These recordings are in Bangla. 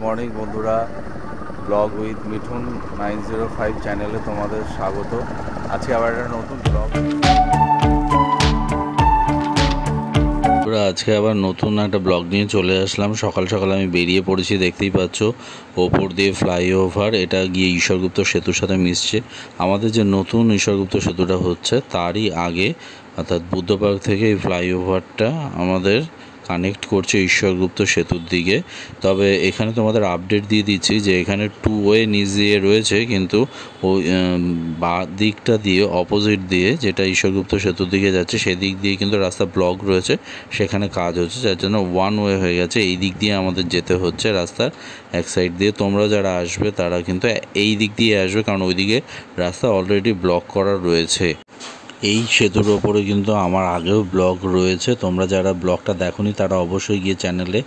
মর্নিং বন্ধুরা, ব্লগ উইথ মিঠুন 905 চ্যানেলে তোমাদের স্বাগত। আজকে আবার একটা নতুন ব্লগ। আজকে আবার নতুন একটা ব্লগ নিয়ে চলে আসলাম। সকাল সকাল আমি বেরিয়ে পড়েছি, দেখতেই পাচ্ছ ওপর দিয়ে ফ্লাইওভার, এটা গিয়ে ঈশ্বরগুপ্ত সেতুর সাথে মিশছে। আমাদের যে নতুন ঈশ্বরগুপ্ত সেতুটা হচ্ছে তারই আগে, অর্থাৎ বুদ্ধপার্ক থেকে এই ফ্লাইওভারটা আমাদের কানেক্ট করছে ঈশ্বরগুপ্ত সেতুর দিকে। তবে এখানে তোমাদের আপডেট দিয়ে দিচ্ছি যে এখানে টু ওয়ে নিচ দিয়ে রয়েছে, কিন্তু ওই বাঁ দিকটা দিয়ে অপোজিট দিয়ে যেটা ঈশ্বরগুপ্ত সেতুর দিকে যাচ্ছে সেদিক দিয়ে কিন্তু রাস্তা ব্লক রয়েছে, সেখানে কাজ হচ্ছে, যার জন্য ওয়ান ওয়ে হয়ে গেছে। এই দিক দিয়ে আমাদের যেতে হচ্ছে রাস্তার এক সাইড দিয়ে। তোমরা যারা আসবে তারা কিন্তু এই দিক দিয়ে আসবে, কারণ ওইদিকে রাস্তা অলরেডি ব্লক করা রয়েছে। এই সেতুর ওপরে কিন্তু আমার আগেও ব্লগ রয়েছে, তোমরা যারা ব্লগটা দেখোনি তারা অবশ্যই গিয়ে চ্যানেলে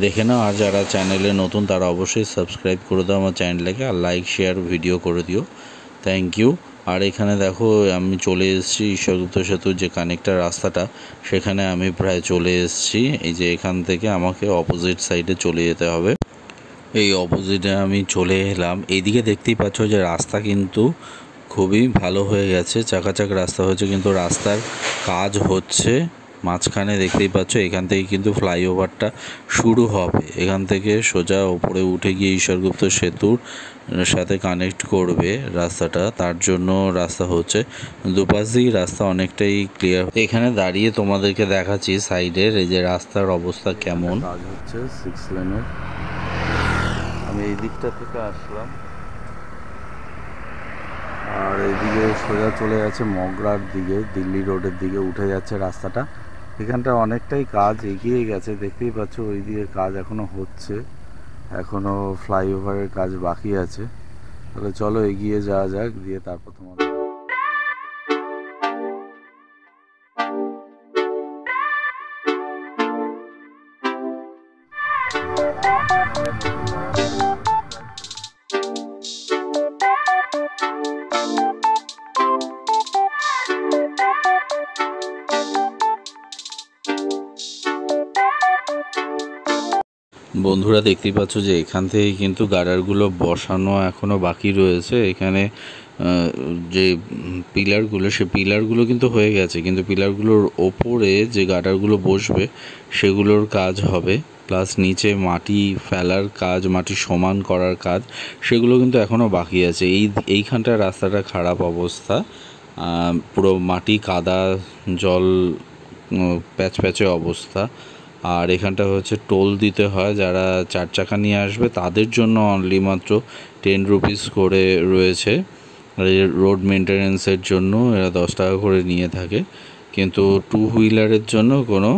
দেখে নাও, আর যারা চ্যানেলে নতুন তারা অবশ্যই সাবস্ক্রাইব করে দাও আমার চ্যানেলটাকে, আর লাইক শেয়ার ভিডিও করে দিও। Thank you. আর এখানে দেখো আমি চলে এসেছি ঈশ্বরগুপ্ত সেতুর যে কানেক্টার রাস্তাটা, সেখানে আমি প্রায় চলে এসেছি। এই যে এখান থেকে আমাকে অপোজিট সাইডে চলে যেতে হবে। এই অপোজিটে আমি চলে এলাম। এইদিকে দেখতেই পাচ্ছ যে রাস্তা কিন্তু খুবই ভালো হয়ে গেছে, চাকাচাক রাস্তা হয়েছে, কিন্তু রাস্তার কাজ হচ্ছে মাঝখানে। দেখতেই পাচ্ছ এখান থেকে কিন্তু ফ্লাইওভারটা শুরু হবে, এখান থেকে সোজা ওপরে উঠে গিয়ে ঈশ্বরগুপ্ত সেতুর সাথে কানেক্ট করবে রাস্তাটা, তার জন্য রাস্তা হচ্ছে। দুপাশ দিয়ে রাস্তা অনেকটাই ক্লিয়ার। এখানে দাঁড়িয়ে তোমাদেরকে দেখাচ্ছি সাইডের এই যে রাস্তার অবস্থা কেমন। কাজ হচ্ছে 6 লেনের। আমি এই দিকটা থেকে আসলাম, আর এইদিকে সোজা চলে যাচ্ছে মগরার দিকে, দিল্লি রোডের দিকে উঠে যাচ্ছে রাস্তাটা। এখানটা অনেকটাই কাজ এগিয়ে গেছে, দেখতেই পাচ্ছ ওই দিকে কাজ এখনও হচ্ছে, এখনও ফ্লাইওভারের কাজ বাকি আছে। তাহলে চলো এগিয়ে যাওয়া যাক, দিয়ে তারপর তোমাদের বন্ধুরা দেখতেই পাচ্ছ যে এখান থেকে কিন্তু গার্ডারগুলো বসানো এখনও বাকি রয়েছে। এখানে যে পিলারগুলো, সে পিলারগুলো কিন্তু হয়ে গেছে, কিন্তু পিলারগুলোর ওপরে যে গার্ডারগুলো বসবে সেগুলোর কাজ হবে, প্লাস নিচে মাটি ফেলার কাজ, মাটি সমান করার কাজ, সেগুলো কিন্তু এখনও বাকি আছে। এইখানটার রাস্তাটা খারাপ অবস্থা, পুরো মাটি কাদা, জল প্যাচপ্যাচে অবস্থা। আর এখানটা হচ্ছে টোল দিতে হয়, যারা 4 চাকা নিয়ে আসবে তাদের জন্য অনলি মাত্র 10 রুপিস করে রয়েছে। রোড মেনটেন্যান্সের জন্য এরা 10 টাকা করে নিয়ে থাকে, কিন্তু টু হুইলারের জন্য কোনো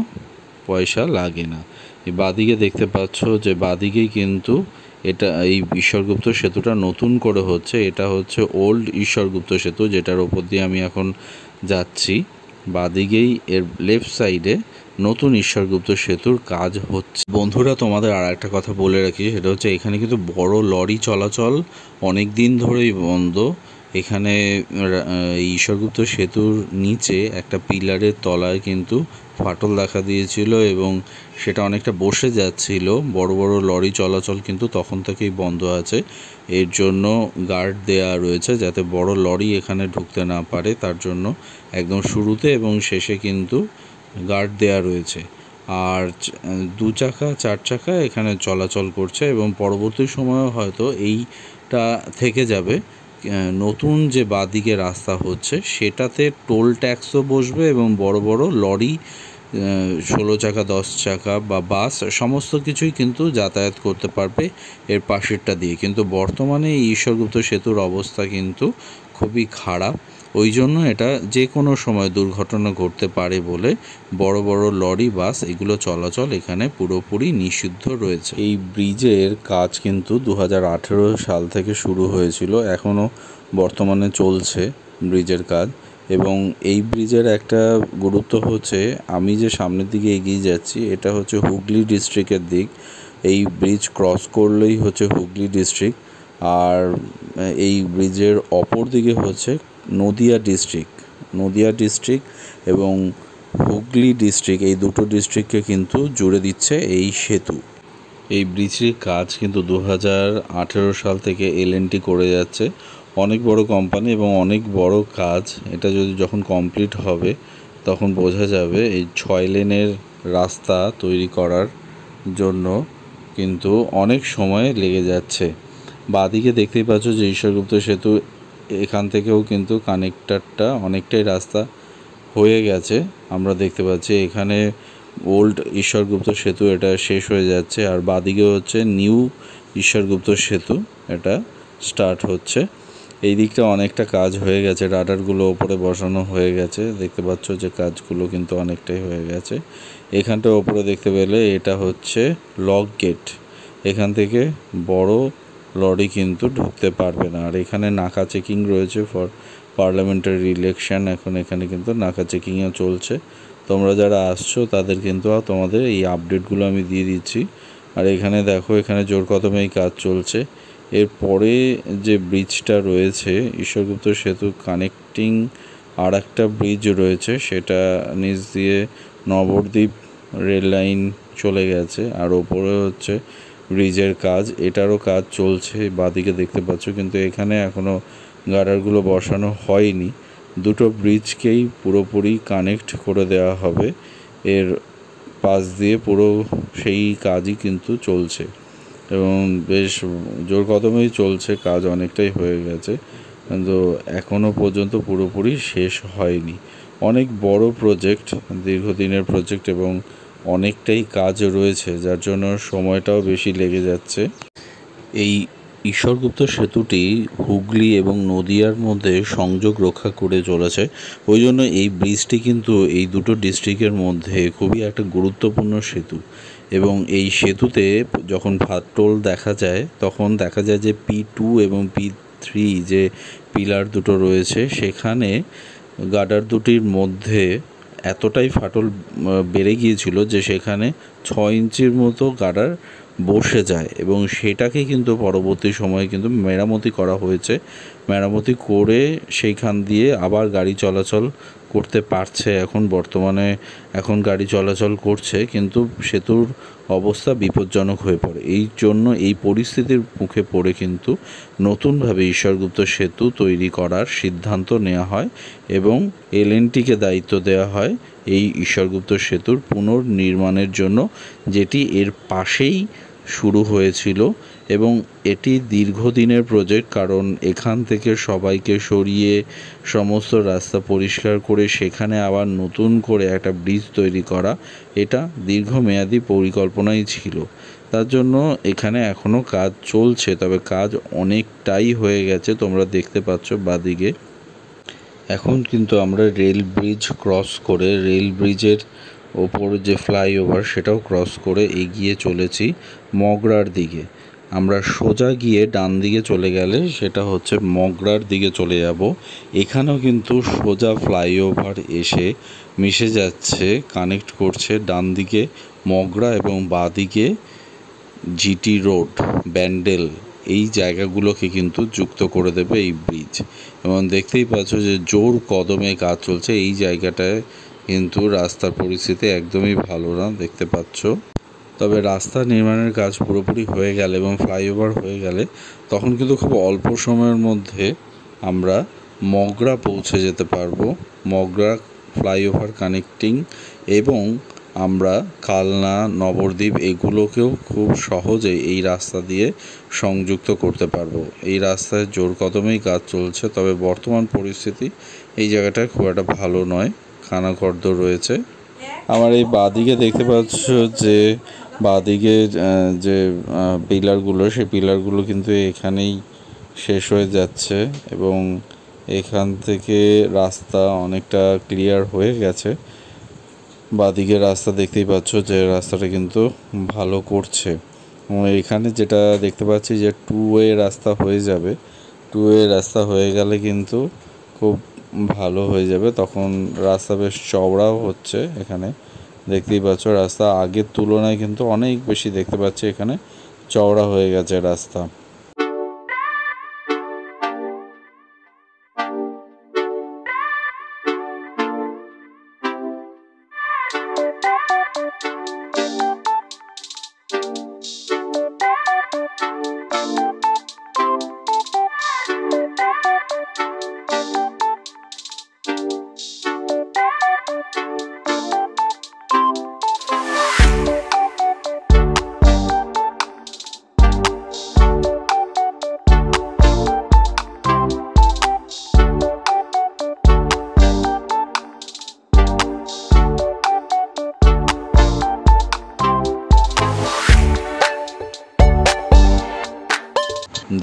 পয়সা লাগে না। এই বাদিকে দেখতে পাচ্ছ যে বাদিকেই কিন্তু এটা এই ঈশ্বরগুপ্ত সেতুটা নতুন করে হচ্ছে। এটা হচ্ছে ওল্ড ঈশ্বরগুপ্ত সেতু, যেটার ওপর দিয়ে আমি এখন যাচ্ছি। বাদিকেই এর লেফট সাইডে নতুন ঈশ্বরগুপ্ত সেতুর কাজ হচ্ছে। বন্ধুরা তোমাদের আর একটা কথা বলে রাখি, সেটা হচ্ছে এখানে কিন্তু বড় লরি চলাচল অনেক দিন ধরেই বন্ধ। এখানে ঈশ্বরগুপ্ত সেতুর নিচে একটা পিলারের তলায় কিন্তু ফাটল দেখা দিয়েছিল এবং সেটা অনেকটা বসে যাচ্ছিল। বড় বড় লরি চলাচল কিন্তু তখন থেকেই বন্ধ আছে। এর জন্য গার্ড দেয়া রয়েছে যাতে বড় লরি এখানে ঢুকতে না পারে, তার জন্য একদম শুরুতে এবং শেষে কিন্তু গার্ড দেয়া রয়েছে। আর 2 চাকা 4 চাকা এখানে চলাচল করছে এবং পরবর্তী সময়েও হয়তো এইটা থেকে যাবে। নতুন যে বাঁদিকে রাস্তা হচ্ছে সেটাতে টোল ট্যাক্সও বসবে এবং বড় বড় লরি, 16 চাকা 10 চাকা বা বাস সমস্ত কিছুই কিন্তু যাতায়াত করতে পারবে এর পাশেরটা দিয়ে। কিন্তু বর্তমানে এই ঈশ্বরগুপ্ত সেতুর অবস্থা কিন্তু খুবই খারাপ, ওই জন্য এটা যে কোনো সময় দুর্ঘটনা ঘটতে পারে বলে বড় বড় লরি বাস এগুলো চলাচল এখানে পুরোপুরি নিষিদ্ধ রয়েছে। এই ব্রিজের কাজ কিন্তু 2018 সাল থেকে শুরু হয়েছিল, এখনও বর্তমানে চলছে ব্রিজের কাজ। এবং এই ব্রিজের একটা গুরুত্ব হচ্ছে, আমি যে সামনের দিকে এগিয়ে যাচ্ছি এটা হচ্ছে হুগলি ডিস্ট্রিক্টের দিক। এই ব্রিজ ক্রস করলেই হচ্ছে হুগলি ডিস্ট্রিক্ট, আর এই ব্রিজের অপর দিকে হচ্ছে নদিয়া ডিস্ট্রিক্ট এবং হুগলি ডিস্ট্রিক্ট, এই দুটো ডিস্ট্রিক্টকে কিন্তু জুড়ে দিচ্ছে এই সেতু। এই ব্রিজটির কাজ কিন্তু 2018 সাল থেকে L&T করে যাচ্ছে। অনেক বড় কোম্পানি এবং অনেক বড় কাজ। এটা যখন কমপ্লিট হবে তখন বোঝা যাবে। এই 6 লেনের রাস্তা তৈরি করার জন্য কিন্তু অনেক সময় লেগে যাচ্ছে। বাঁদিকে দেখতেই পাচ্ছ যে ঈশ্বরগুপ্ত সেতু, এখান থেকেও কিন্তু কানেক্টারটা অনেকটাই রাস্তা হয়ে গেছে। আমরা দেখতে পাচ্ছি এখানে ওল্ড ঈশ্বরগুপ্ত সেতু, এটা শেষ হয়ে যাচ্ছে। আর বাঁদিকে হচ্ছে নিউ ঈশ্বরগুপ্ত সেতু, এটা স্টার্ট হচ্ছে। এই দিকটা অনেকটা কাজ হয়ে গেছে, রাডারগুলো ওপরে বসানো হয়ে গেছে। দেখতে পাচ্ছ যে কাজগুলো কিন্তু অনেকটাই হয়ে গেছে। এখানটা ওপরে দেখতে পেলে এটা হচ্ছে লক গেট, এখান থেকে বড় লরি কিন্তু ঢুকতে পারবে না। আর এখানে নাকা চেকিং রয়েছে ফর পার্লামেন্টারি ইলেকশন। এখন এখানে কিন্তু নাকা চেকিংও চলছে। তোমরা যারা আসছো তাদের কিন্তু তোমাদের এই আপডেটগুলো আমি দিয়ে দিচ্ছি। আর এখানে দেখো, এখানে জোর কদমে এই কাজ চলছে। এরপরে যে ব্রিজটা রয়েছে ঈশ্বরগুপ্ত সেতু কানেক্টিং আর একটা ব্রিজ রয়েছে, সেটা নিচ দিয়ে নবদ্বীপ রেল লাইন চলে গেছে। আর ওপরে হচ্ছে ব্রিজের কাজ, এটারও কাজ চলছে। বাঁদিকে দেখতে পাচ্ছ, কিন্তু এখানে এখনও গার্ডারগুলো বসানো হয়নি। দুটো ব্রিজকেই পুরোপুরি কানেক্ট করে দেওয়া হবে। এর পাশ দিয়ে পুরো সেই কাজই কিন্তু চলছে এবং বেশ জোর কদমেই চলছে। কাজ অনেকটাই হয়ে গেছে, কিন্তু এখনও পর্যন্ত পুরোপুরি শেষ হয়নি। অনেক বড় প্রজেক্ট, দীর্ঘদিনের প্রজেক্ট এবং অনেকটাই কাজ রয়েছে, যার জন্য সময়টাও বেশি লেগে যাচ্ছে। এই ঈশ্বরগুপ্ত সেতুটি হুগলি এবং নদিয়ার মধ্যে সংযোগ রক্ষা করে চলেছে। ওই জন্য এই ব্রিজটি কিন্তু এই দুটো ডিস্ট্রিক্টের মধ্যে খুবই একটা গুরুত্বপূর্ণ সেতু। এবং এই সেতুতে যখন ফাটল দেখা যায়, তখন দেখা যায় যে P2 এবং P3 যে পিলার দুটো রয়েছে, সেখানে গার্ডার দুটির মধ্যে এতটাই ফাটল বেড়ে গিয়েছিল যে সেখানে 6 ইঞ্চির মতো গার্ডার বসে যায়। এবং সেটাকে কিন্তু পরবর্তী সময়ে কিন্তু মেরামতি করা হয়েছে। মেরামতি করে সেইখান দিয়ে আবার গাড়ি চলাচল করতে পারছে। এখন বর্তমানে গাড়ি চলাচল করছে, কিন্তু সেতুর অবস্থা বিপজ্জনক হয়ে পড়ে। এই জন্য এই পরিস্থিতির মুখে পড়ে কিন্তু নতুনভাবে ঈশ্বরগুপ্ত সেতু তৈরি করার সিদ্ধান্ত নেওয়া হয় এবং L&Tকে দায়িত্ব দেওয়া হয় এই ঈশ্বরগুপ্ত সেতুর পুনর্নির্মাণের জন্য, যেটি এর পাশেই শুরু হয়েছিল। এবং এটি দীর্ঘদিনের প্রজেক্ট, কারণ এখান থেকে সবাইকে সরিয়ে সমস্ত রাস্তা পরিষ্কার করে সেখানে আবার নতুন করে একটা ব্রিজ তৈরি করা, এটা দীর্ঘমেয়াদী পরিকল্পনাই ছিল। তার জন্য এখানে এখনও কাজ চলছে, তবে কাজ অনেকটাই হয়ে গেছে। তোমরা দেখতে পাচ্ছ বাঁদিকে। এখন কিন্তু আমরা রেল ব্রিজ ক্রস করে, রেল ব্রিজের ওপর যে ফ্লাইওভার সেটাও ক্রস করে এগিয়ে চলেছি মগরার দিকে। আমরা সোজা গিয়ে ডান দিকে চলে গেলে সেটা হচ্ছে মগরার দিকে চলে যাব। এখানেও কিন্তু সোজা ফ্লাইওভার এসে মিশে যাচ্ছে, কানেক্ট করছে ডান দিকে মগরা এবং বাঁদিকে জিটি রোড, ব্যান্ডেল, এই জায়গাগুলোকে কিন্তু যুক্ত করে দেবে এই ব্রিজ। এবং দেখতেই পাচ্ছ যে জোর কদমে কাজ চলছে। এই জায়গাটায় কিন্তু রাস্তার পরিস্থিতি একদমই ভালো না, দেখতে পাচ্ছ। তবে রাস্তা নির্মাণের কাজ পুরোপুরি হয়ে গেলে এবং ফ্লাইওভার হয়ে গেলে তখন কিন্তু খুব অল্প সময়ের মধ্যে আমরা মগরা পৌঁছে যেতে পারবো। মগরা ফ্লাইওভার কানেক্টিং, এবং আমরা কালনা, নবদ্বীপ এগুলোকেও খুব সহজেই এই রাস্তা দিয়ে সংযুক্ত করতে পারবো। এই রাস্তায় জোর কদমেই কাজ চলছে, তবে বর্তমান পরিস্থিতি এই জায়গাটায় খুব একটা ভালো নয়, খানাখর্দ রয়েছে। আমার এই বাঁদিকে দেখতে পাচ্ছ যে বাঁদিকে যে পিলারগুলো, সেই পিলারগুলো কিন্তু এখানেই শেষ হয়ে যাচ্ছে এবং এখান থেকে রাস্তা অনেকটা ক্লিয়ার হয়ে গেছে। বাঁদিকে রাস্তা দেখতেই পাচ্ছ যে রাস্তাটা কিন্তু ভালো করছে। এখানে যেটা দেখতে পাচ্ছি যে 2 ওয়ে রাস্তা হয়ে যাবে। 2 ওয়ে রাস্তা হয়ে গেলে কিন্তু খুব ভালো হয়ে যাবে, তখন রাস্তা বেশ চওড়াও হচ্ছে। এখানে দেখতেই পাচ্ছ রাস্তা আগের তুলনায় কিন্তু অনেক বেশি দেখতে পাচ্ছি এখানে চওড়া হয়ে গেছে রাস্তা।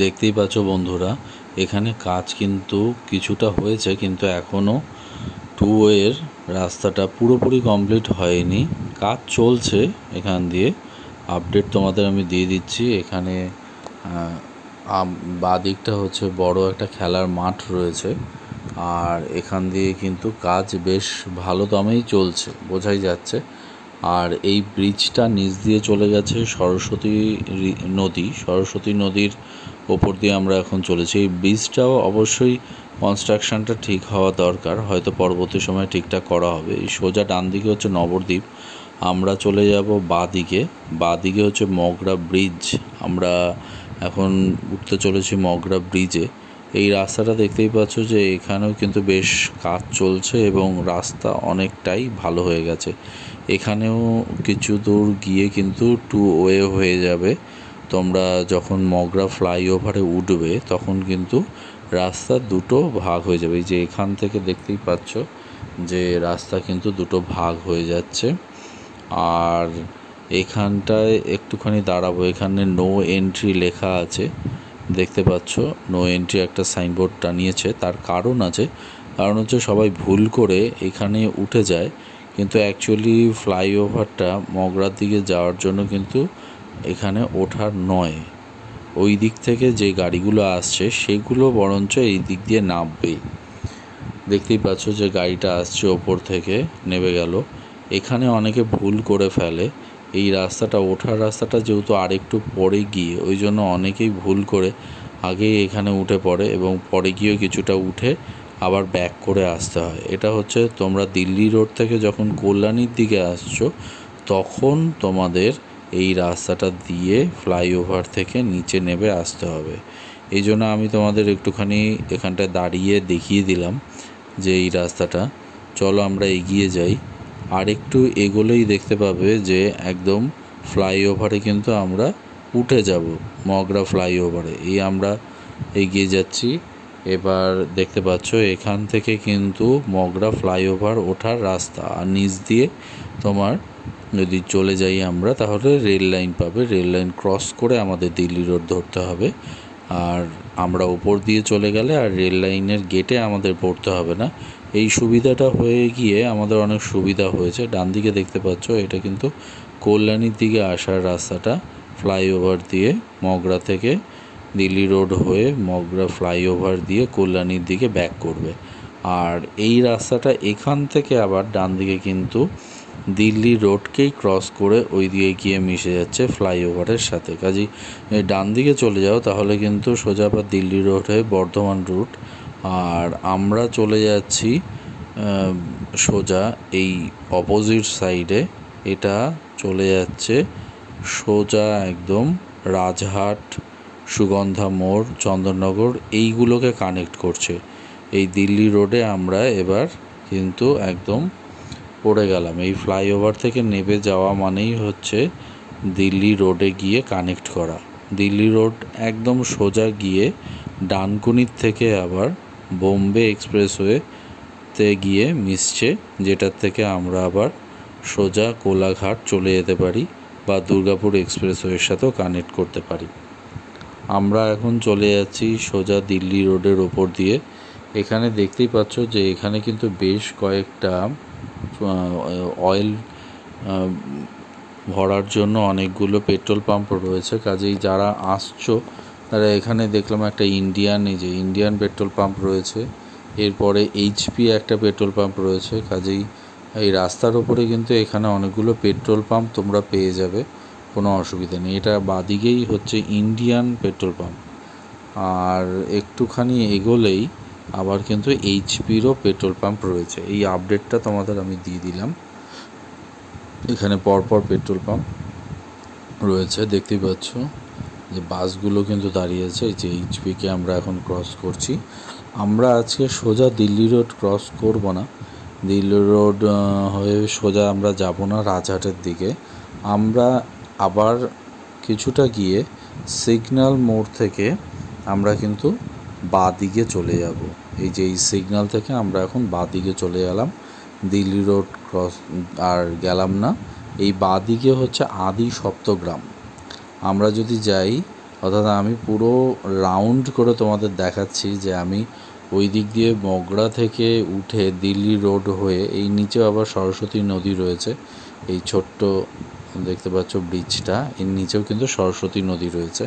দেখতেই পাচ্ছ বন্ধুরা, এখানে কাজ কিন্তু কিছুটা হয়েছে, কিন্তু এখনও টু ওয়ের রাস্তাটা পুরোপুরি কমপ্লিট হয়নি। কাজ চলছে এখান দিয়ে। আপডেট তোমাদের আমি দিয়ে দিচ্ছি। এখানে বাদিকটা হচ্ছে বড় একটা খেলার মাঠ রয়েছে, আর এখান দিয়ে কিন্তু কাজ বেশ ভালো দমেই চলছে, বোঝাই যাচ্ছে। আর এই ব্রিজটা নিচ দিয়ে চলে গেছে সরস্বতী নদীর ওপর দিয়ে আমরা এখন চলেছি। এই ব্রিজটাও অবশ্যই কনস্ট্রাকশনটা ঠিক হওয়া দরকার, হয়তো পরবর্তী সময় ঠিকঠাক করা হবে। এই সোজা ডান দিকে হচ্ছে নবদ্বীপ, আমরা চলে যাব বাদিকে হচ্ছে মগরা ব্রিজ। আমরা এখন উঠতে চলেছি মগরা ব্রিজে। এই রাস্তাটা দেখতেই পাচ্ছ যে এখানেও কিন্তু বেশ কাজ চলছে এবং রাস্তা অনেকটাই ভালো হয়ে গেছে। এখানেও কিছু দূর গিয়ে কিন্তু টু ওয়ে হয়ে যাবে। তোমরা যখন মগরা ফ্লাইওভারে উঠবে তখন কিন্তু রাস্তা দুটো ভাগ হয়ে যাবে। এই যে এখান থেকে দেখতেই পাচ্ছ যে রাস্তা কিন্তু দুটো ভাগ হয়ে যাচ্ছে। আর এখানটায় একটুখানি দাঁড়াবো, এখানে নো এন্ট্রি লেখা আছে, দেখতে পাচ্ছ নো এন্ট্রি একটা সাইনবোর্ড টানিয়েছে। তার কারণ হচ্ছে সবাই ভুল করে এখানে উঠে যায়, কিন্তু অ্যাকচুয়ালি ফ্লাইওভারটা মগরার দিকে যাওয়ার জন্য কিন্তু এখানে ওঠার নয়। ওই দিক থেকে যে গাড়িগুলো আসছে সেগুলো বরঞ্চ এই দিক দিয়ে নামবে। দেখতেই পাচ্ছ যে গাড়িটা আসছে ওপর থেকে নেমে গেল। এখানে অনেকে ভুল করে ফেলে। এই রাস্তাটা ওঠার রাস্তাটা যেহেতু আরেকটু পরে গিয়ে, ওই জন্য অনেকেই ভুল করে আগেই এখানে উঠে পড়ে এবং পরে গিয়েও কিছুটা উঠে আবার ব্যাক করে আসতে হয়। এটা হচ্ছে তোমরা দিল্লি রোড থেকে যখন কল্যাণীর দিকে আসছো তখন তোমাদের এই রাস্তাটা দিয়ে ফ্লাইওভার থেকে নিচে নেমে আসতে হবে। এই জন্য আমি তোমাদের একটুখানি এখানটায় দাঁড়িয়ে দেখিয়ে দিলাম যে এই রাস্তাটা। চলো আমরা এগিয়ে যাই। আর একটু এগোলেই দেখতে পাবে যে একদম ফ্লাইওভারে কিন্তু আমরা উঠে যাব, মগরা ফ্লাইওভারে। এই আমরা এগিয়ে যাচ্ছি। এবার দেখতে পাচ্ছ এখান থেকে কিন্তু মগরা ফ্লাইওভার ওঠার রাস্তা, আর নিচ দিয়ে তোমার যদি চলে যাই আমরা তাহলে রেল লাইন পাবে। রেল লাইন ক্রস করে আমাদের দিল্লি রোড ধরতে হবে। আর আমরা উপর দিয়ে চলে গেলে আর রেল লাইনের গেটে আমাদের পড়তে হবে না। এই সুবিধাটা হয়ে গিয়ে আমাদের অনেক সুবিধা হয়েছে। ডান দিকে দেখতে পাচ্ছ এটা কিন্তু কল্যাণীর দিকে আসার রাস্তাটা, ফ্লাইওভার দিয়ে মগরা থেকে দিল্লি রোড হয়ে মগরা ফ্লাইওভার দিয়ে কল্যাণীর দিকে ব্যাক করবে। আর এই রাস্তাটা এখান থেকে আবার ডান দিকে কিন্তু দিল্লি রোডকেই ক্রস করে ওই দিকে গিয়ে মিশে যাচ্ছে ফ্লাইওভারের সাথে। কাজেই ডান দিকে চলে যাও তাহলে কিন্তু সোজা আবার দিল্লি রোড হয়ে বর্ধমান রুট। আর আমরা চলে যাচ্ছি সোজা এই অপোজিট সাইডে, এটা চলে যাচ্ছে সোজা একদম রাজহাট, সুগন্ধা মোড়, চন্দননগর, এইগুলোকে কানেক্ট করছে। এই দিল্লি রোডে আমরা এবার কিন্তু একদম পড়ে গেলাম। এই ফ্লাইওভার থেকে নেমে যাওয়া মানেই হচ্ছে দিল্লি রোডে গিয়ে কানেক্ট করা। দিল্লি রোড একদম সোজা গিয়ে ডানকুনির থেকে আবার বোম্বে এক্সপ্রেসওয়েতে গিয়ে মিশছে, যেটার থেকে আমরা আবার সোজা কোলাঘাট চলে যেতে পারি বা দুর্গাপুর এক্সপ্রেসওয়ের সাথেও কানেক্ট করতে পারি। আমরা এখন চলে যাচ্ছি সোজা দিল্লি রোডের ওপর দিয়ে। এখানে দেখতেই পাচ্ছ যে এখানে কিন্তু বেশ কয়েকটা অয়েল ভরার জন্য অনেকগুলো পেট্রোল পাম্প রয়েছে। কাজেই যারা আসছো তারা এখানে দেখলাম একটা ইন্ডিয়ান পেট্রোল পাম্প রয়েছে, এরপরে এইচপি একটা পেট্রোল পাম্প রয়েছে। কাজেই এই রাস্তার ওপরে কিন্তু এখানে অনেকগুলো পেট্রোল পাম্প তোমরা পেয়ে যাবে, কোনো অসুবিধা নেই। এটা বাদিকেই হচ্ছে ইন্ডিয়ান পেট্রোল পাম্প। আর একটুখানি এগোলেই আবার কিন্তু এইচপিরও পেট্রোল পাম্প রয়েছে। এই আপডেটটা তোমাদের আমি দিয়ে দিলাম। এখানে পরপর পেট্রোল পাম্প রয়েছে দেখতেই পাচ্ছ। যে বাসগুলো কিন্তু দাঁড়িয়েছে। এই যে এইচপিকে আমরা এখন ক্রস করছি। আমরা আজকে সোজা দিল্লি রোড ক্রস করব না, দিল্লি রোড হয়ে সোজা আমরা যাব না রাজহাটের দিকে। আমরা আবার কিছুটা গিয়ে সিগন্যাল মোড় থেকে আমরা কিন্তু বাঁ দিকে চলে যাব। এই যে এই সিগন্যাল থেকে আমরা এখন বাঁ দিকে চলে গেলাম, দিল্লি রোড ক্রস আর গেলাম না। এই বাঁ দিকে হচ্ছে আদি সপ্তগ্রাম। আমরা যদি যাই, অর্থাৎ আমি পুরো রাউন্ড করে তোমাদের দেখাচ্ছি যে আমি ওই দিক দিয়ে মগরা থেকে উঠে দিল্লি রোড হয়ে এই নিচেও আবার সরস্বতী নদী রয়েছে। এই ছোট্ট দেখতে পাচ্ছ ব্রিজটা, এর নিচেও কিন্তু সরস্বতী নদী রয়েছে,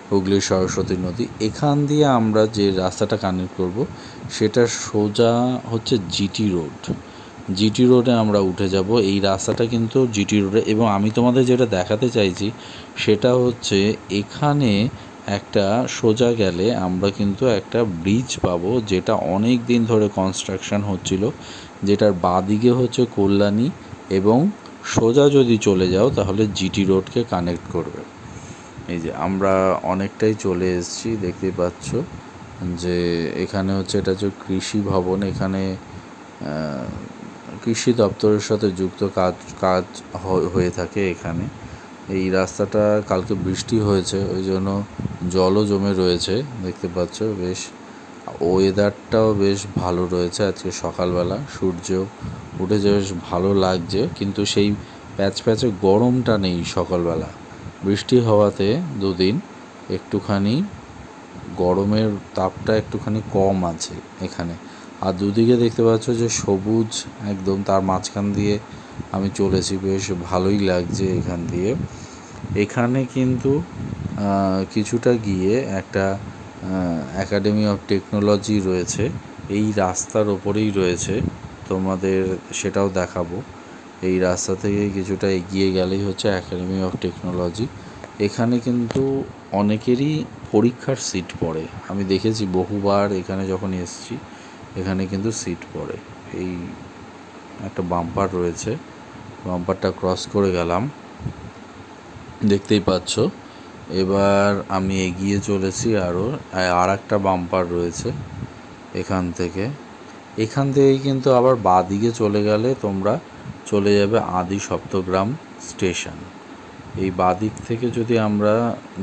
হুগলির সরস্বতী নদী। এখান দিয়ে আমরা যে রাস্তাটা কানেক্ট করব সেটা সোজা হচ্ছে জিটি রোড। জিটি রোডে আমরা উঠে যাব। এই রাস্তাটা কিন্তু জিটি রোডে, এবং আমি তোমাদের যেটা দেখাতে চাইছি সেটা হচ্ছে এখানে একটা সোজা গেলে আমরা কিন্তু একটা ব্রিজ পাবো, যেটা অনেক দিন ধরে কনস্ট্রাকশন হচ্ছিল, যেটার বাঁদিকে হচ্ছে কল্যাণী, এবং সোজা যদি চলে যাও তাহলে জিটি রোডকে কানেক্ট করবে। এই যে আমরা অনেকটাই চলে এসেছি, দেখতে পাচ্ছ যে এখানে হচ্ছে এটা হচ্ছে কৃষি ভবন। এখানে কৃষি দপ্তরের সাথে যুক্ত কাজ হয়ে থাকে এখানে। এই রাস্তাটা কালকে বৃষ্টি হয়েছে, ওই জন্য জলও জমে রয়েছে, দেখতে পাচ্ছ। বেশ ওয়েদারটাও বেশ ভালো রয়েছে আজকে সকালবেলা, সূর্য উঠেছে, বেশ ভালো লাগছে, কিন্তু সেই প্যাচে গরমটা নেই সকালবেলা। বৃষ্টি হওয়াতে দুদিন একটুখানি গরমের তাপটা একটুখানি কম আছে এখানে। আর দুদিকে দেখতে পাচ্ছ যে সবুজ একদম, তার মাঝখান দিয়ে আমি চলেছি, বেশ ভালোই লাগছে এখান দিয়ে। এখানে কিন্তু কিছুটা গিয়ে একটা একাডেমি অফ টেকনোলজি রয়েছে, এই রাস্তার ওপরেই রয়েছে, তোমাদের সেটাও দেখাবো। এই রাস্তা থেকে কিছুটা এগিয়ে গেলেই হচ্ছে একাডেমি অফ টেকনোলজি। এখানে কিন্তু অনেকেরই পরীক্ষার সিট পড়ে, আমি দেখেছি বহুবার এখানে যখন এসেছি, এখানে কিন্তু সিট পড়ে। এই একটা বাম্পার রয়েছে, বাম্পারটা ক্রস করে গেলাম, দেখতেই পাচ্ছ। এবার আমি এগিয়ে চলেছি, আর একটা বাম্পার রয়েছে এখান থেকে কিন্তু আবার বাঁ দিকে চলে গেলে তোমরা চলে যাবে আদি সপ্তগ্রাম স্টেশন। এই বাঁ দিক থেকে যদি আমরা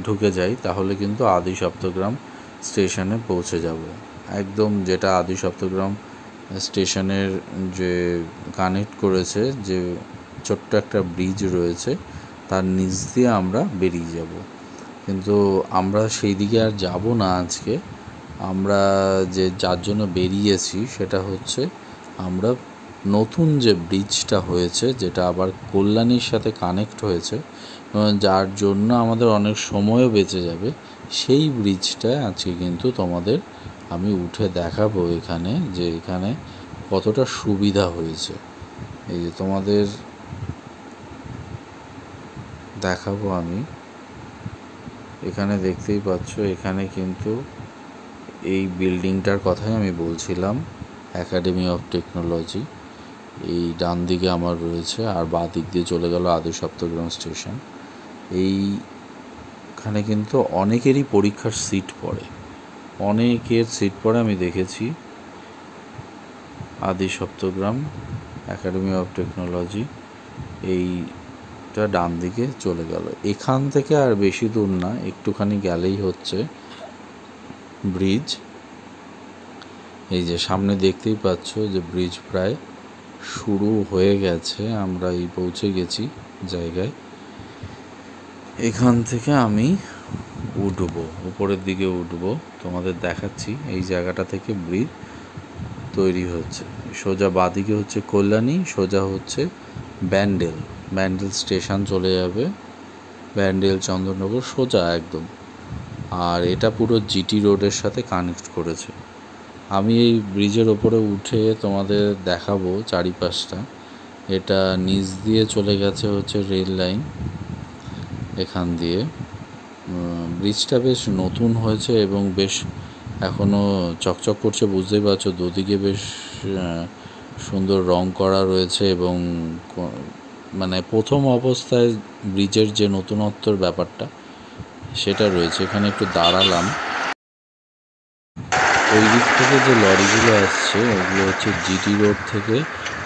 ঢুকে যাই তাহলে কিন্তু আদি সপ্তগ্রাম স্টেশনে পৌঁছে যাব একদম, যেটা আদি সপ্তগ্রাম স্টেশনের যে কানেক্ট করেছে, যে ছোট্ট একটা ব্রিজ রয়েছে, তার নিচ দিয়ে আমরা বেরিয়ে যাব। কিন্তু আমরা সেই দিকে আর যাব না আজকে। আমরা যার জন্য বেরিয়েছি সেটা হচ্ছে আমরা নতুন যে ব্রিজটা হয়েছে, যেটা আবার কল্যাণীর সাথে কানেক্ট হয়েছে, যার জন্য আমাদের অনেক সময়ও বেঁচে যাবে, সেই ব্রিজটা আজকে কিন্তু তোমাদের আমি উঠে দেখাবো এখানে, যে এখানে কতটা সুবিধা হয়েছে। এই যে তোমাদের দেখাবো আমি, এখানে দেখতেই পাচ্ছ, এখানে কিন্তু এই বিল্ডিংটার কথাই আমি বলছিলাম, একাডেমি অফ টেকনোলজি। এই ডান দিকে আমার রয়েছে, আর বাঁ দিক দিয়ে চলে গেল আদি সপ্তগ্রাম স্টেশন। এইখানে কিন্তু অনেকেরই পরীক্ষার সিট পড়ে, অনেকের সিট পড়ে, আমি দেখেছি। আদি সপ্তগ্রাম একাডেমি অফ টেকনোলজি, এইটা ডান দিকে চলে গেল। এখান থেকে আর বেশি দূর না, একটুখানি গেলেই হচ্ছে ব্রিজ। এই যে সামনে দেখতেই পাচ্ছ যে ব্রিজ প্রায় শুরু হয়ে গেছে, আমরা এই পৌঁছে গেছি জায়গায়। এখান থেকে আমি উঠবো, উপরের দিকে উঠবো, তোমাদের দেখাচ্ছি। এই জায়গাটা থেকে ব্রিজ তৈরি হচ্ছে। সোজা বাঁদিকে হচ্ছে কল্যাণী, সোজা হচ্ছে ব্যান্ডেল স্টেশন চলে যাবে, ব্যান্ডেল চন্দননগর সোজা একদম। আর এটা পুরো জিটি রোডের সাথে কানেক্ট করেছে। আমি এই ব্রিজের ওপরে উঠে তোমাদের দেখাবো চারিপাশটা। এটা নিচ দিয়ে চলে গেছে হচ্ছে রেল লাইন, এখান দিয়ে। ব্রিজটা বেশ নতুন হয়েছে এবং বেশ এখনও চকচক করছে, বুঝতেই পারছো। দুদিকে বেশ সুন্দর রং করা রয়েছে, এবং মানে প্রথম অবস্থায় ব্রিজের যে নতুনত্বর ব্যাপারটা, সেটা রয়েছে। এখানে একটু দাঁড়ালাম। ওই দিক থেকে যে লরিগুলো আসছে ওগুলো হচ্ছে জিটি রোড থেকে,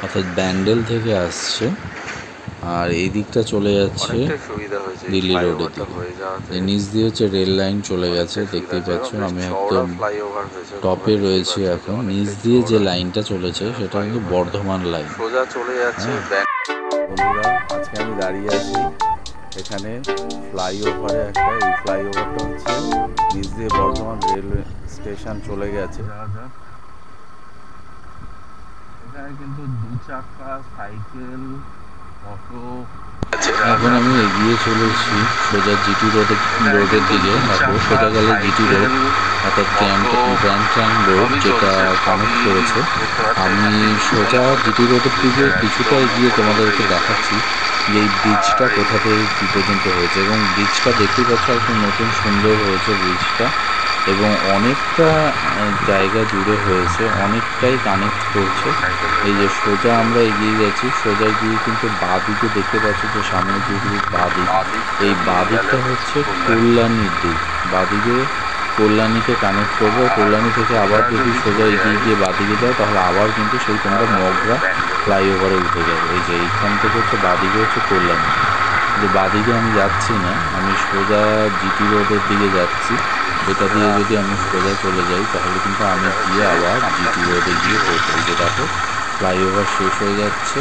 অর্থাৎ ব্যান্ডেল থেকে আসছে, আর এই দিকটা চলে যাচ্ছে দিল্লি রোডের দিকে। এই নিচ দিয়ে হচ্ছে রেল লাইন চলে গেছে, দেখতেই পাচ্ছ। আমি একদম টপে রয়েছি এখন। নিচ দিয়ে যে লাইনটা চলেছে সেটা কিন্তু বর্ধমান লাইন সোজা চলে যাচ্ছে। বন্ধুরা, আজকে আমি দাঁড়িয়ে আছি এখানে ফ্লাইওভারে একটা। এই ফ্লাইওভারটা হচ্ছে নিচ দিয়ে বর্ধমান রেলওয়ে স্টেশন চলে গেছে। এখানে কিন্তু 2 চাকা, সাইকেল, অটো। এখন আমি এগিয়ে চলেছি সোজা জিটি রোডের দিকে। দেখো সোজা গেলে জিটি রোড, অর্থাৎ গ্র্যান্ড ট্রাঙ্ক রোড, যেটা কানেক্ট করেছে। আমি সোজা জিটি রোডের দিকে কিছুটা এগিয়ে তোমাদেরকে দেখাচ্ছি যে এই ব্রিজটা কোথা থেকে কী পর্যন্ত হয়েছে। এবং ব্রিজটা দেখতেই পাচ্ছ একদম নতুন সুন্দর হয়েছে ব্রিজটা, এবং অনেকটা জায়গা জুড়ে হয়েছে, অনেকটাই কানেক্ট করছে। এই যে সোজা আমরা এগিয়ে গেছি, সোজা গিয়ে কিন্তু বাঁদিকে দেখতে পাচ্ছি যে সামনে যেগুলি বাঁদিক, এই বাঁদিকটা হচ্ছে কল্যাণীর দিক। বাঁদিকে কল্যাণীকে কানেক্ট করবো। কল্যাণী থেকে আবার যদি সোজা এগিয়ে গিয়ে বাঁদিকে যাও তাহলে আবার কিন্তু সেই তোমরা মগরা ফ্লাইওভারে উঠে যাবে। এই যে এইখান থেকে হচ্ছে বাঁদিকে হচ্ছে কল্যাণী, যে বাঁদিকে আমি যাচ্ছি না, আমি সোজা জিটি রোডের দিকে যাচ্ছি। এটা দিয়ে যদি আমি সোজা চলে যাই তাহলে কিন্তু আমি গিয়ে আবার জিটি রোডে গিয়ে পৌঁছাই। যে দেখো ফ্লাইওভার শেষ হয়ে যাচ্ছে,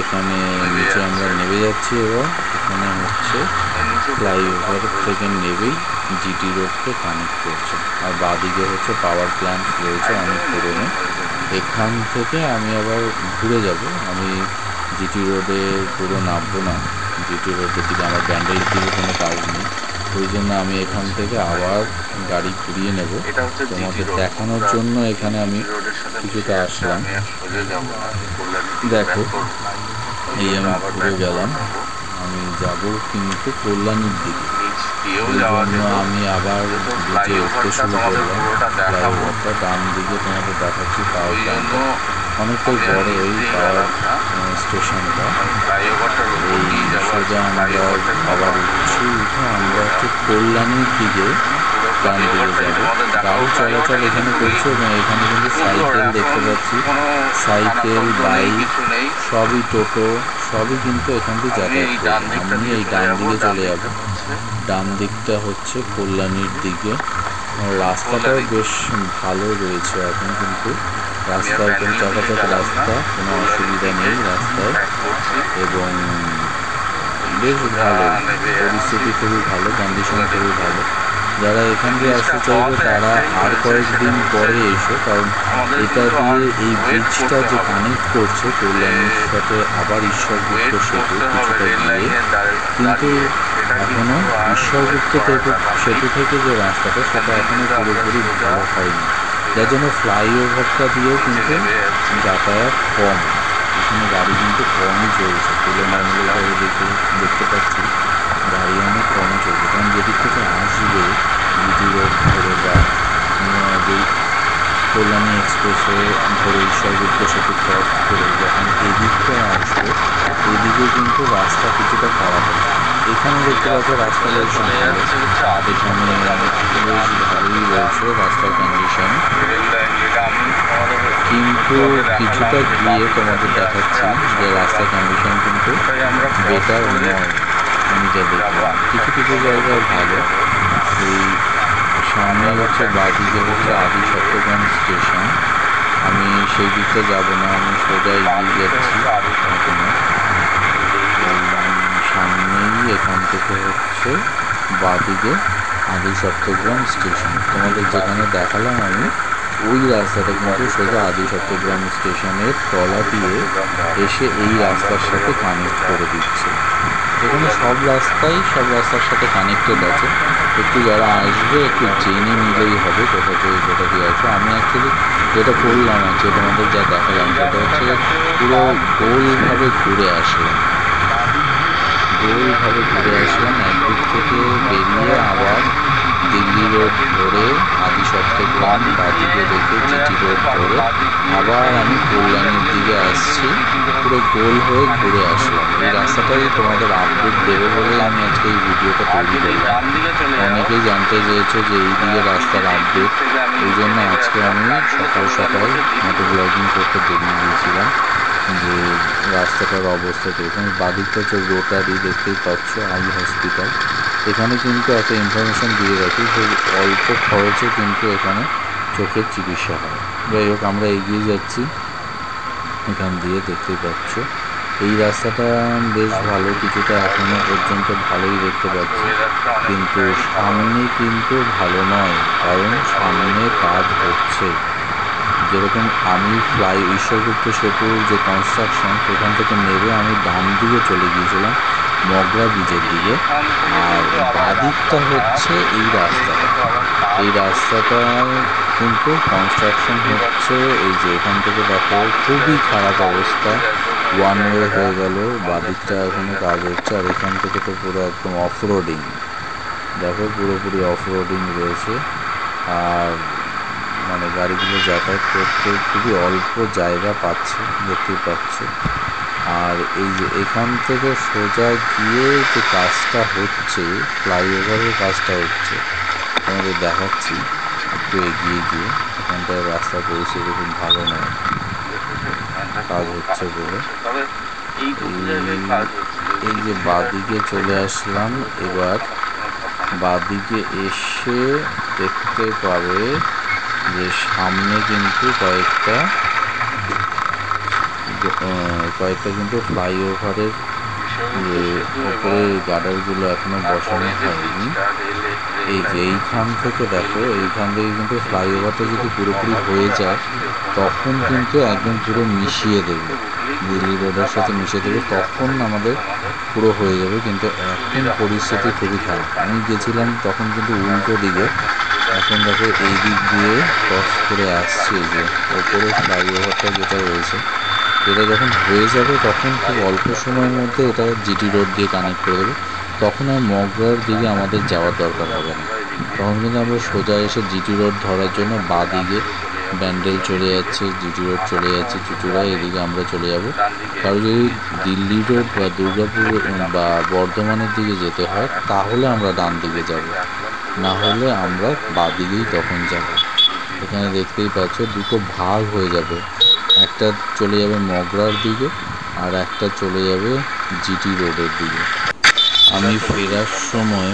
এখানে নিচে আমরা নেমে যাচ্ছি। এবং এখানে হচ্ছে ফ্লাইওভার থেকে নেবেই জিটি রোডকে কানেক্ট করছে। আর বাঁদিকে হচ্ছে পাওয়ার প্ল্যান্ট রয়েছে অনেক পুরনো। এখান থেকে আমি আবার ঘুরে যাব। আমি জিটি রোডে পুরো নামবো না, জিটি রোডের দিকে আমার ব্যান্ডেলের দিকে কোনো কাজ নেই। ওই জন্য আমি এখান থেকে আবার গাড়ি ঘুরিয়ে নেব তোমাদের দেখানোর জন্য। এখানে আমি কিছুটা আসলাম, দেখো এই আমি ঘুরে গেলাম। আমি যাব কিন্তু কল্যাণীর দিকে, এই জন্য আমি আবার যে উঠতে শুরু করলাম ফ্লাইওভারটা। ডান দিকে তোমাদের দেখাচ্ছি পাওয়ার প্ল্যান্টটা, অনেকটাই বড় এই পাওয়ার স্টেশনটা। এই সোজা আমরা আবার উঠছি, উঠে আমরা হচ্ছে কল্যাণীর দিকে ডান দিকে যাব। গাড়ি চলাচল এখানে করছে এবং এখানে কিন্তু সাইকেল দেখতে পাচ্ছি, সাইকেল, বাইক, সবই টোটো, সবই কিন্তু এখান থেকে যাতায়াত করবে। আমি এই ডান দিকে চলে যাব। ডান দিকটা হচ্ছে কল্যাণীর দিকে। রাস্তাটাও বেশ ভালো রয়েছে এখন, কিন্তু রাস্তায় কোনো চকাচক রাস্তা, কোনো অসুবিধা নেই রাস্তায়, এবং বেশ ভালো পরিস্থিতি, খুবই ভালো, কন্ডিশন খুবই ভালো। যারা এখান দিয়ে আসতে চাইবে তারা আর কয়েকদিন পরে এসো, কারণ এটা দিয়ে এই ব্রিজটা যে কানেক্ট করছে কল্যাণীর সাথে আবার ঈশ্বরগুপ্ত সেতু কিছুটা গিয়ে, কিন্তু এখনও ঈশ্বরগুপ্ত সেতু থেকে যে রাস্তাটা সেটা এখনও পুরোপুরি ভালো হয়নি, যার জন্য ফ্লাইওভারটা দিয়েও কিন্তু যাতায়াত কম। এখানে গাড়ি কিন্তু কমই চলছে তুলনামূলকভাবে, দেখতে পাচ্ছি গাড়ি অনেক কমই চলছে। কারণ যেদিক থেকে আসবে জিটি রোড ধরে বা যেই কল্যাণী এক্সপ্রেসওয়ে ধরে ঈশ্বরগুপ্ত সেতু ক্রস করে যখন এদিকটা আসবে, এদিকে কিন্তু রাস্তা কিছুটা খারাপ আছে। এখানে দেখতে পাচ্ছ রাস্তা বেশ ভালো, এখানে বেশ ভালোই রয়েছে রাস্তার কন্ডিশন, কিন্তু কিছুটা গিয়ে তোমাদের দেখাচ্ছি যে রাস্তার কন্ডিশন কিন্তু বেটার নয়। আমি যা দেখলাম কিছু কিছু জায়গায় ভালো। এই সামনে হচ্ছে বাঁদিকে হচ্ছে আদি সপ্তগ্রাম স্টেশন, আমি সেই দিকটা যাব না, আমি সোজা এগিয়ে যাচ্ছি। এখনো সামনেই এখান থেকে হচ্ছে বাঁদিকে আদি সপ্তগ্রাম স্টেশন। তোমাদের যেখানে দেখালাম আমি ওই রাস্তাটা কিন্তু সোজা আদি সপ্তগ্রাম স্টেশনের তলা দিয়ে এসে এই রাস্তার সাথে কানেক্ট করে দিচ্ছে। এখানে সব রাস্তার সাথে কানেক্টেড আছে। একটু যারা আসবে একটু জেনে নিলেই হবে কোথা থেকে কোথা দিয়ে আসবে। আমি অ্যাকচুয়ালি যেটা করলাম আছে তোমাদের যা দেখালাম সেটা হচ্ছে পুরো গোলভাবে ঘুরে আসলাম, একদিক থেকে বেরিয়ে আবার দিল্লি রোড ধরে আদি সপ্তগ্রাম বাদিকে রেখে জিটি রোড ধরে আবার আমি কল্যাণীর দিকে আসছি, পুরো গোল হয়ে ঘুরে আসলাম। এই রাস্তাটাই তোমাদের আপডেট দেবো বলেই আমি আজকে এই ভিডিওটা তৈরি করলাম। অনেকেই জানতে চেয়েছো যে এই দিকে রাস্তার আপডেট, এই জন্য আজকে আমি সকাল সকাল মোটো ব্লগিং করতে বেরিয়ে গিয়েছিলাম যে রাস্তাটার অবস্থা কীরকম। বাদিকটা হচ্ছে রোটারি, দেখতেই পাচ্ছ আই হসপিটাল। এখানে কিন্তু একটা ইনফরমেশান দিয়ে রাখি যে অল্প খরচে কিন্তু এখানে চোখের চিকিৎসা হয়। যাই হোক, আমরা এগিয়ে যাচ্ছি এখান দিয়ে, দেখতেই পাচ্ছ এই রাস্তাটা বেশ ভালো, কিছুটা এখনো পর্যন্ত ভালোই দেখতে পাচ্ছি, কিন্তু সামনে কিন্তু ভালো নয়, কারণ সামনে কাজ হচ্ছে। যেরকম আমি ঈশ্বরগুপ্ত সেতুর যে কনস্ট্রাকশন, সেখান থেকে নেমে আমি ডান দিকে চলে গিয়েছিলাম মগরা ব্রিজের দিকে, আর বাদিকটা হচ্ছে এই রাস্তাটায় কিন্তু কনস্ট্রাকশন হচ্ছে। এই যে এখান থেকে দেখো খুবই খারাপ অবস্থা, ওয়ান ওয়ে হয়ে গেল, বাদিকটা এখনো কাজ হচ্ছে। আর এখান থেকে তো পুরো একদম অফ রোডিং, দেখো পুরোপুরি অফ রোডিং রয়েছে, আর মানে গাড়িগুলো যাতায়াত করতে খুবই অল্প জায়গা পাচ্ছে, দেখতেই পাচ্ছ। আর এই যে এখান থেকে সোজা গিয়ে যে কাজটা হচ্ছে, ফ্লাইওভারের কাজটা হচ্ছে, তোমাদের দেখাচ্ছি একটু এগিয়ে গিয়ে। এখানটায় রাস্তার পরিস্থিতি খুব ভালো নয়, কাজ হচ্ছে বলে। এই যে বাদিকে চলে আসলাম, এবার বাদিকে এসে দেখতে পাবে যে সামনে কিন্তু কয়েকটা কিন্তু ফ্লাইওভারের উপরে গার্ডারগুলো এখনো বসানো হয়নি। এই যে এইখান থেকে দেখো, এইখান থেকে কিন্তু ফ্লাইওভারটা যদি পুরোপুরি হয়ে যায় তখন কিন্তু একদম পুরো মিশিয়ে দেবে, দিল্লি রোডের সাথে মিশিয়ে দেবে, তখন আমাদের পুরো হয়ে যাবে। কিন্তু এখন পরিস্থিতি খুবই খারাপ। আমি গেছিলাম তখন কিন্তু উল্টো দিকে, এখন দেখো এই দিক দিয়ে ক্রস করে আসছে। এই যে ওপরে ফ্লাইওভারটা যেটা রয়েছে, এটা যখন হয়ে যাবে তখন খুব অল্প সময়ের মধ্যে এটা জিটি রোড দিয়ে কানেক্ট করে দেবে, তখন আর মগরার দিকে আমাদের যাওয়ার দরকার হবে না। তখন কিন্তু আমরা সোজা এসে জিটি রোড ধরার জন্য বাদিকে ব্যান্ডেল চলে যাচ্ছে, জিটি রোড চলে যাচ্ছে, চুচুড়া, এদিকে আমরা চলে যাব। কারো যদি দিল্লি রোড বা দুর্গাপুর বা বর্ধমানের দিকে যেতে হয় তাহলে আমরা ডান দিকে যাব, না হলে আমরা বাদিকেই তখন যাব। এখানে দেখতেই পাচ্ছ দুটো ভাগ হয়ে যাবে, একটা চলে যাবে মগরার দিকে আর একটা চলে যাবে জিটি রোডের দিকে। আমি ফেরার সময়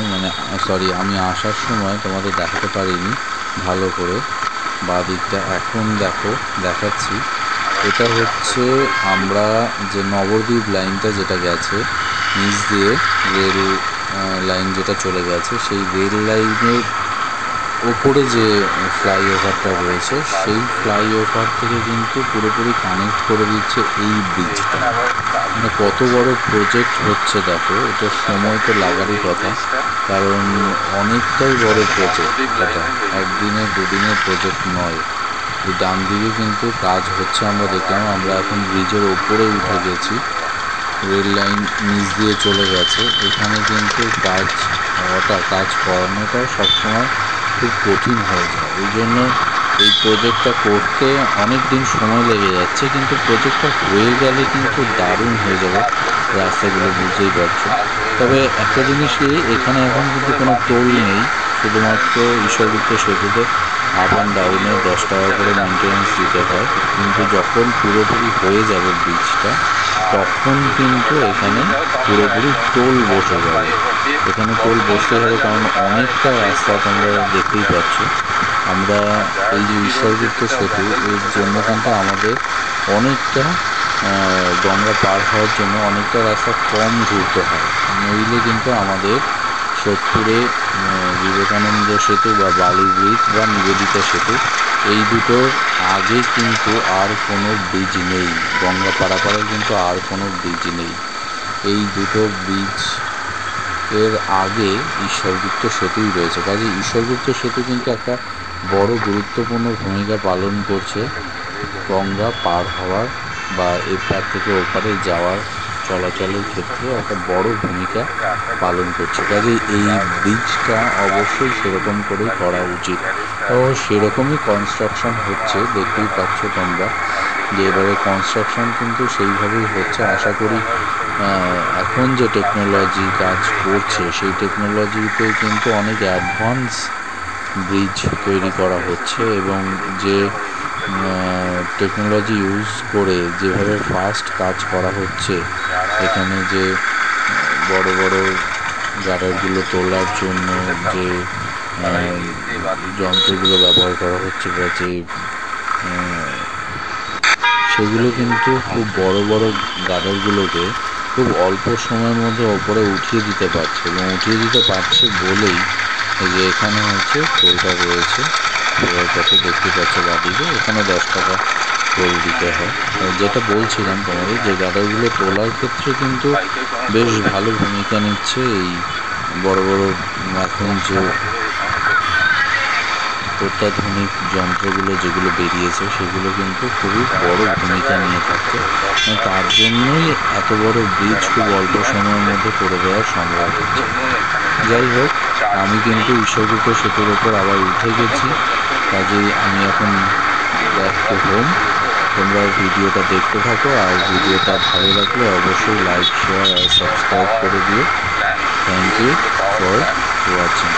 আমি আসার সময় তোমাদের দেখাতে পারিনি ভালো করে বাদিকটা, এখন দেখাচ্ছি। এটা হচ্ছে আমরা যে নবদ্বীপ লাইনটা যেটা গেছে নিচ দিয়ে, রেল লাইন যেটা চলে গেছে, সেই রেল লাইনের ওপরে যে ফ্লাইওভারটা রয়েছে, সেই ফ্লাইওভার থেকে কিন্তু পুরোপুরি কানেক্ট করে দিচ্ছে এই ব্রিজটা। মানে কত বড় প্রজেক্ট হচ্ছে দেখো, এটা সময় তো লাগারই কথা, কারণ অনেকটাই বড় প্রজেক্ট, এটা একদিনের দুদিনের প্রজেক্ট নয়। এই ডান দিকে কিন্তু কাজ হচ্ছে, আমরা দেখলাম। আমরা এখন ব্রিজের ওপরে উঠে গেছি, রেল লাইন নিচ দিয়ে চলে গেছে। এখানে কিন্তু কাজ করানোটাও সবসময় খুব কঠিন হয়ে যায়, এই জন্য এই প্রজেক্টটা করতে অনেক দিন সময় লেগে যাচ্ছে, কিন্তু প্রজেক্টটা হয়ে গেলে কিন্তু দারুণ হয়ে যাবে রাস্তাগুলো, বুঝতেই পারছো। তবে একটা জিনিসই, এখানে এখন কিন্তু কোনো টোল নেই, শুধুমাত্র ঈশ্বরগুপ্ত সেতুতে আপ অ্যান্ড ডাউনে 10 টাকা করে মেনটেন্যান্স দিতে হয়। কিন্তু যখন পুরোপুরি হয়ে যাবে ব্রিজটা, তখন কিন্তু এখানে পুরোপুরি টোল বসে যাবে। এখানে টোল বসতে হবে, কারণ অনেকটা রাস্তা তোমরা দেখতেই পাচ্ছ। আমরা এই যে ঈশ্বরগুপ্ত সেতু, এর জন্য কিন্তু আমাদের অনেকটা গঙ্গা পার হওয়ার জন্য অনেকটা রাস্তা কম ঘুরতে হয়, নইলে কিন্তু আমাদের সোদপুরে বিবেকানন্দ সেতু বা বালি ব্রিজ বা নিবেদিতা সেতু, এই দুটোর আগে কিন্তু আর কোনো ব্রিজ নেই, গঙ্গা পারাপারে কিন্তু আর কোনো ব্রিজ নেই। এই দুটো ব্রিজ এর আগে ঈশ্বরগুপ্ত সেতুই রয়েছে, কাজে ঈশ্বরগুপ্ত সেতু কিন্তু একটা বড় গুরুত্বপূর্ণ ভূমিকা পালন করছে গঙ্গা পার হওয়ার বা এপার থেকে ওপারে যাওয়ার চলাচলের ক্ষেত্রে একটা বড় ভূমিকা পালন করছে। কাজেই এই ব্রিজটা অবশ্যই সেরকম করেই করা উচিত। তো সেরকমই কনস্ট্রাকশন হচ্ছে, দেখতেই পাচ্ছ তোমরা যে এবারে কনস্ট্রাকশন কিন্তু সেইভাবেই হচ্ছে। আশা করি এখন যে টেকনোলজি কাজ করছে সেই টেকনোলজিতে কিন্তু অনেক অ্যাডভান্স ব্রিজ তৈরি করা হচ্ছে, এবং যে টেকনোলজি ইউজ করে যেভাবে ফাস্ট কাজ করা হচ্ছে, এখানে যে বড় বড় গার্ডারগুলো তোলার জন্য যে যন্ত্রগুলো ব্যবহার করা হচ্ছে বা যে সেগুলো কিন্তু খুব বড় বড় গার্ডারগুলোকে খুব অল্প সময়ের মধ্যে ওপরে উঠিয়ে দিতে পারছে, এবং উঠিয়ে দিতে পারছে বলেই যে এখানে হচ্ছে টোলটা রয়েছে। এবার পথে দেখতে পাচ্ছ বাদিকে এখানে 10 টাকা টোল দিতে হয়। যেটা বলছিলাম তোমাদের, যে গার্ডারগুলো তোলার ক্ষেত্রে কিন্তু বেশ ভালো ভূমিকা নিচ্ছে এই বড় বড় এখন যে অত্যাধুনিক যন্ত্রগুলো যেগুলো বেরিয়েছে সেগুলো কিন্তু খুবই বড় ভূমিকা নিয়ে থাকে। তার জন্যই এত বড় ব্রিজ খুব অল্প সময়ের মধ্যে করে দেওয়া সম্ভব হচ্ছে। যাই হোক, আমি কিন্তু ঈশ্বরদীতে সেতুর ওপর আবার উঠে গেছি, কাজেই আমি এখন ব্যাক টু হোম। তোমরা ভিডিওটা দেখতে থাকো, আর ভিডিওটা ভালো লাগলে অবশ্যই লাইক, শেয়ার আর সাবস্ক্রাইব করে দিও। Thank you for watching.